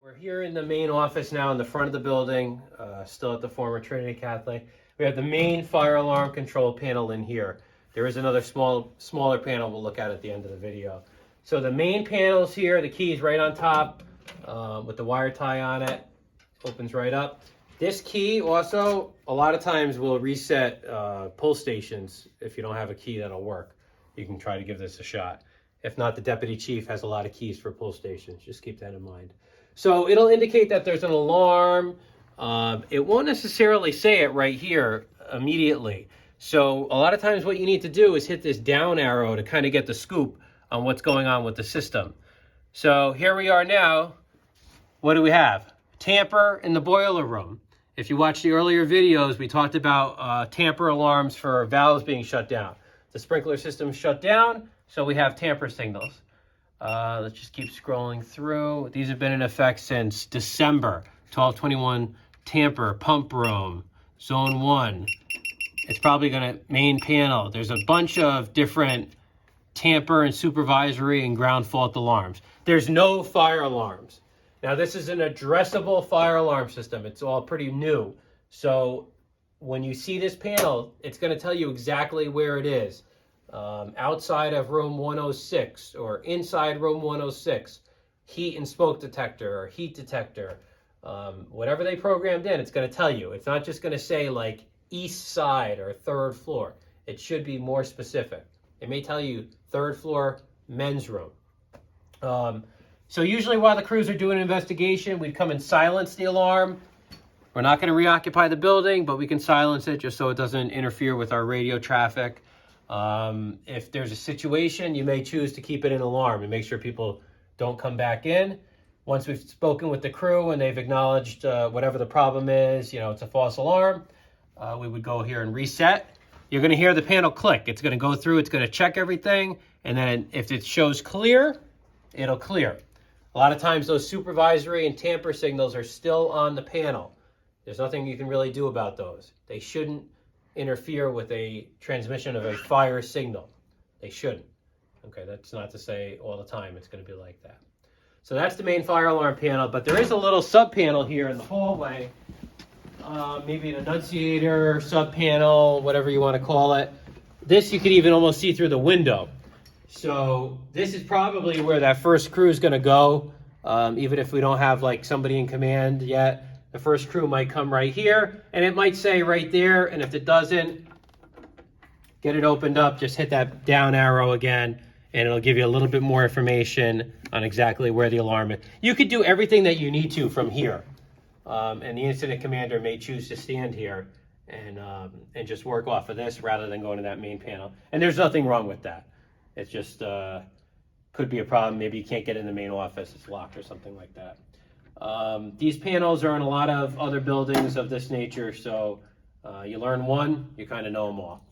We're here in the main office now in the front of the building, still at the former Trinity Catholic. We have the main fire alarm control panel in here. There is another smaller panel we'll look at the end of the video. So the main panel's here, the key's right on top with the wire tie on it. Opens right up. This key also, a lot of times will reset pull stations. If you don't have a key that'll work, you can try to give this a shot. If not, the deputy chief has a lot of keys for pull stations. Just keep that in mind. So it'll indicate that there's an alarm. It won't necessarily say it right here immediately. So a lot of times what you need to do is hit this down arrow to kind of get the scoop on what's going on with the system. So here we are now. What do we have? Tamper in the boiler room. If you watch the earlier videos, we talked about tamper alarms for valves being shut down. The sprinkler system shut down, so we have tamper signals. Let's just keep scrolling through. These have been in effect since December. 1221 tamper, pump room, zone 1. It's probably going to main panel. There's a bunch of different tamper and supervisory and ground fault alarms. There's no fire alarms. Now this is an addressable fire alarm system. It's all pretty new. So when you see this panel, it's going to tell you exactly where it is. Outside of room 106 or inside room 106, heat and smoke detector or heat detector, whatever they programmed in, it's going to tell you. It's not just going to say like east side or third floor. It should be more specific. It may tell you third floor men's room. So usually while the crews are doing an investigation, we'd come and silence the alarm. We're not going to reoccupy the building, but we can silence it just so it doesn't interfere with our radio traffic. If there's a situation, you may choose to keep it in alarm and make sure people don't come back in. Once we've spoken with the crew and they've acknowledged whatever the problem is, it's a false alarm, we would go here and reset. You're going to hear the panel click. It's going to go through, it's going to check everything, and then if it shows clear, it'll clear. A lot of times those supervisory and tamper signals are still on the panel. There's nothing you can really do about those. They shouldn't interfere with a transmission of a fire signal. They shouldn't. Okay, that's not to say all the time it's going to be like that. So that's the main fire alarm panel, but there is a little sub panel here in the hallway, maybe an annunciator, sub panel, whatever you want to call it. This you could even almost see through the window. So this is probably where that first crew is going to go, even if we don't have like somebody in command yet. The first crew might come right here, and it might say right there, and if it doesn't, get it opened up, just hit that down arrow again, and it'll give you a little bit more information on exactly where the alarm is. You could do everything that you need to from here, and the incident commander may choose to stand here and just work off of this rather than going to that main panel. And there's nothing wrong with that. It's just could be a problem. Maybe you can't get in the main office, it's locked or something like that. These panels are in a lot of other buildings of this nature, so you learn one, you kind of know them all.